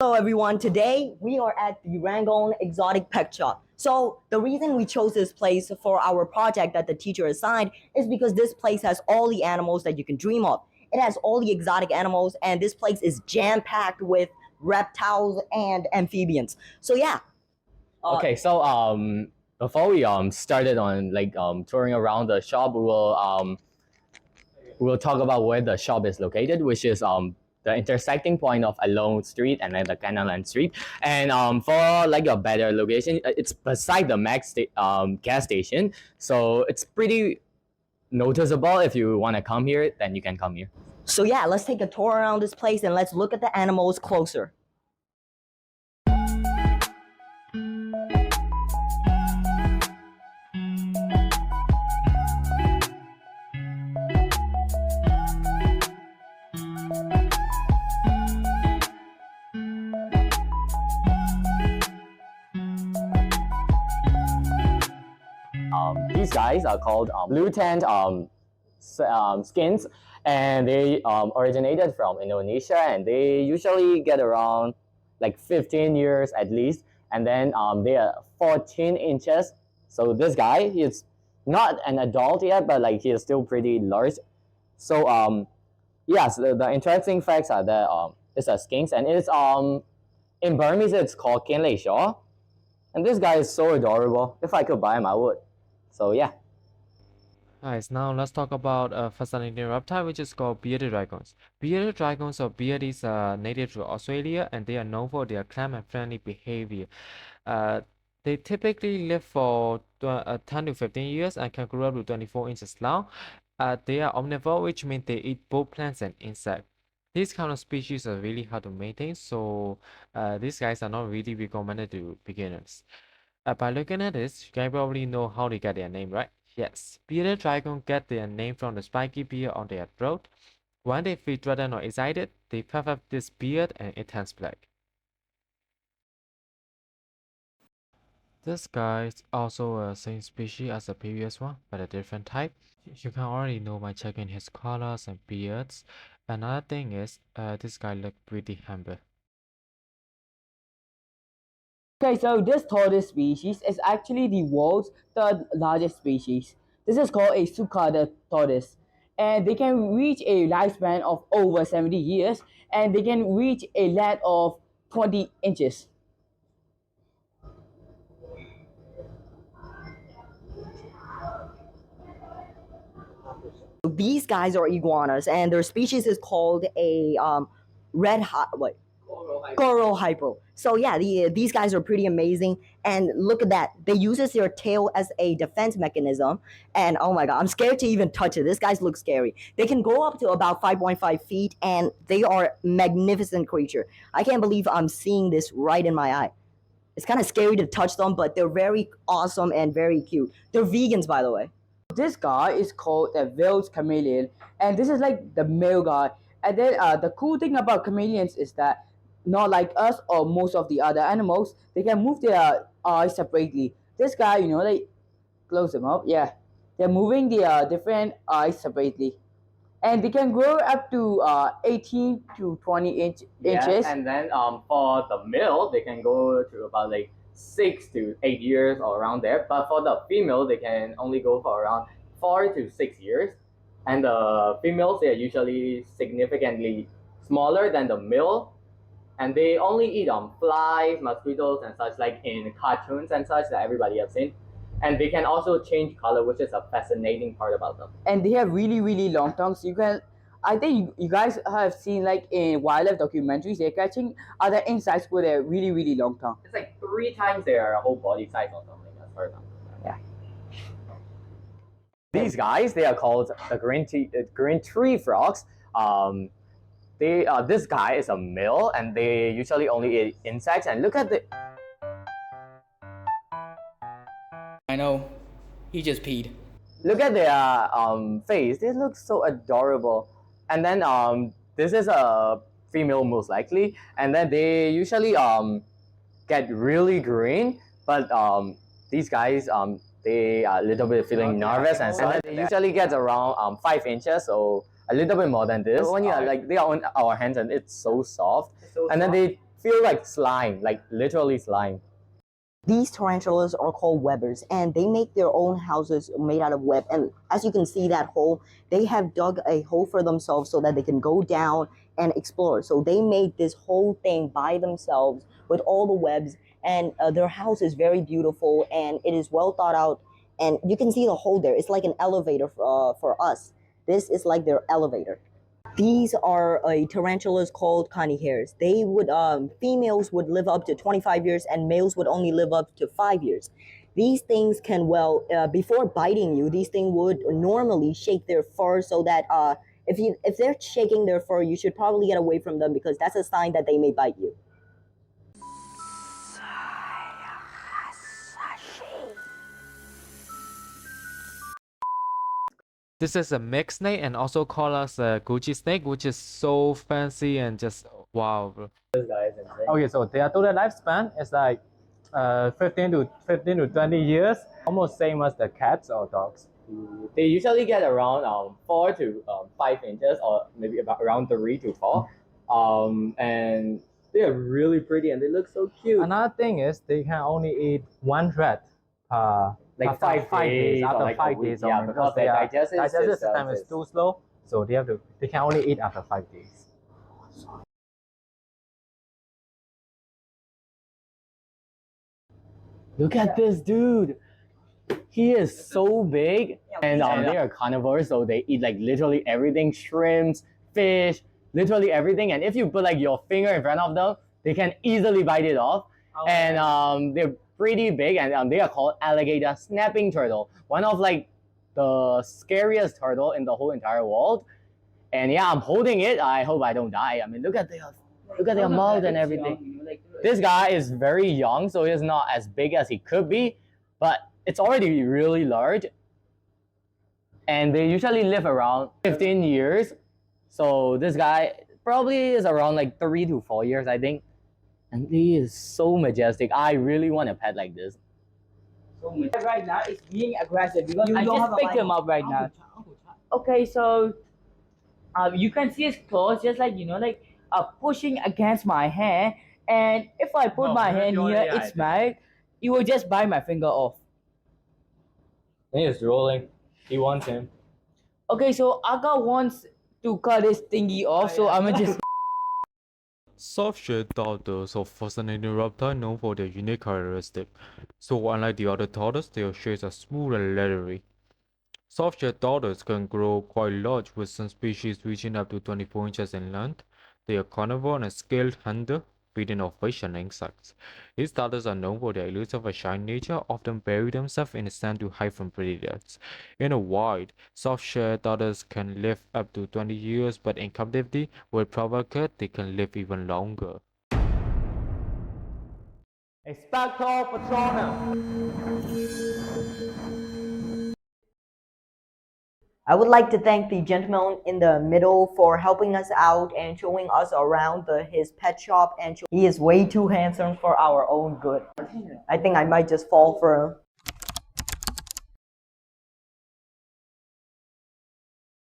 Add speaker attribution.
Speaker 1: Hello everyone, today we are at the Rangon Exotic Pet Shop. So the reason we chose this place for our project that the teacher assigned is because this place has all the animals that you can dream of. It has all the exotic animals and this place is jam-packed with reptiles and amphibians. So yeah.
Speaker 2: Okay, so before we started on touring around the shop, we'll talk about where the shop is located, which is the intersecting point of Alone Street and then the Canalan Street. And for like a better location, it's beside the gas station, so it's pretty noticeable. If you want to come here, then you can come here.
Speaker 1: So yeah, let's take a tour around this place and let's look at the animals closer.
Speaker 2: These guys are called blue tent skinks, and they originated from Indonesia, and they usually get around like 15 years at least, and then they are 14 inches. So this guy, he's not an adult yet, but like he is still pretty large. So yes, the interesting facts are that it's a skinks, and it's in Burmese it's called Kien Lei Shaw, and this guy is so adorable. If I could buy him, I would. So yeah.
Speaker 3: Guys, now let's talk about a fascinating reptile which is called bearded dragons. Bearded dragons or beard is native to Australia, and they are known for their calm and friendly behavior. They typically live for 10 to 15 years and can grow up to 24 inches long. They are omnivore, which means they eat both plants and insects. These kind of species are really hard to maintain, so these guys are not really recommended to beginners. By looking at this, you can probably know how they get their name, right? Yes, bearded dragons get their name from the spiky beard on their throat. When they feel threatened or excited, they puff up this beard and it turns black. This guy is also the same species as the previous one, but a different type. You can already know by checking his colors and beards. Another thing is, this guy looks pretty humble.
Speaker 4: Okay, so this tortoise species is actually the world's third largest species. This is called a Sulcata tortoise, and they can reach a lifespan of over 70 years, and they can reach a length of 20 inches.
Speaker 1: These guys are iguanas and their species is called a coral hypo. So yeah, these guys are pretty amazing, and look at that. They uses their tail as a defense mechanism, and oh my god, I'm scared to even touch it. This guys look scary. They can go up to about 5.5 feet, and they are magnificent creature. I can't believe I'm seeing this right in my eye. It's kind of scary to touch them, but they're very awesome and very cute. They're vegans, by the way.
Speaker 4: This guy is called a Wales chameleon, and this is like the male guy. And then the cool thing about chameleons is that, not like us or most of the other animals, they can move their eyes separately. This guy, you know, like, close them up, yeah. They're moving their different eyes separately. And they can grow up to 18 to 20 inches.
Speaker 2: And then for the male, they can go to about like 6 to 8 years or around there. But for the female, they can only go for around 4 to 6 years. And the females, they are usually significantly smaller than the male. And they only eat flies, mosquitoes, and such, like in cartoons and such that everybody has seen. And they can also change color, which is a fascinating part about them.
Speaker 4: And they have really, really long tongues. You can, I think you guys have seen like in wildlife documentaries, they're catching other insects with a really, really long tongue.
Speaker 2: It's like 3 times their whole body size or something, as far as I'm concerned.
Speaker 4: Yeah.
Speaker 2: These guys, they are called the green tree frogs. This guy is a male, and they usually only eat insects. And look at the.
Speaker 5: I know, he just peed.
Speaker 2: Look at their face. They look so adorable. And then this is a female most likely, and then they usually get really green. But these guys they are a little bit feeling nervous, and then they usually get around 5 inches, so a little bit more than this. When you are like, they are on our hands and it's so soft, and then they feel like slime, like literally slime.
Speaker 1: These tarantulas are called webbers, and they make their own houses made out of web. And as you can see that hole, they have dug a hole for themselves so that they can go down and explore. So they made this whole thing by themselves with all the webs, and their house is very beautiful and it is well thought out. And you can see the hole there. It's like an elevator for us. This is like their elevator. These are tarantulas called coney hares. They would females would live up to 25 years and males would only live up to 5 years. These things can before biting you, these things would normally shake their fur so that if they're shaking their fur, you should probably get away from them because that's a sign that they may bite you.
Speaker 3: This is a mixed snake and also called as a Gucci snake, which is so fancy and just wow, bro.
Speaker 2: This guy is insane.
Speaker 6: Okay, so their total lifespan is like 15 to 20 years, almost same as the cats or dogs.
Speaker 2: They usually get around 4 to 5 inches, or maybe about around 3 to 4. And they are really pretty and they look so cute.
Speaker 6: Another thing is they can only eat one rat
Speaker 2: Like
Speaker 6: after
Speaker 2: 5 days,
Speaker 6: after
Speaker 2: or like
Speaker 6: 5
Speaker 2: a week.
Speaker 6: days,
Speaker 2: Yeah, because their digestive
Speaker 6: system is too slow, so they can only eat after 5 days.
Speaker 2: Look at this dude. He is so big, and they are carnivores, so they eat like literally everything: shrimps, fish, literally everything. And if you put like your finger in front of them, they can easily bite it off. And they're pretty big, and they are called alligator snapping turtle, one of like the scariest turtle in the whole entire world. And yeah, I'm holding it. I hope I don't die. I mean, look at their mouth and everything. This guy is very young, so he's not as big as he could be, but it's already really large. And they usually live around 15 years. So this guy probably is around like 3 to 4 years, I think. And he is so majestic. I really want a pet like this.
Speaker 4: Right now, it's being aggressive because I just picked him up right now. Okay, so you can see his claws just like pushing against my hand, and if I put my hand here, it's mad. It will just bite my finger off.
Speaker 2: He is rolling. He wants him.
Speaker 4: Okay, so Arkar wants to cut his thingy off, so I'm gonna just.
Speaker 3: Softshell tortoises are fascinating reptile known for their unique characteristics. So unlike the other tortoises, their shades are smooth and leathery. Softshell tortoises can grow quite large, with some species reaching up to 24 inches in length. They are carnivore and a skilled hunter, feeding on fish and insects. These tortoises are known for their elusive and shy nature, often bury themselves in the sand to hide from predators. In the wild, softshell tortoises can live up to 20 years, but in captivity, with proper care, they can live even longer.
Speaker 6: Expecto Patronum.
Speaker 1: I would like to thank the gentleman in the middle for helping us out and showing us around his pet shop. And he is way too handsome for our own good. I think I might just fall for him.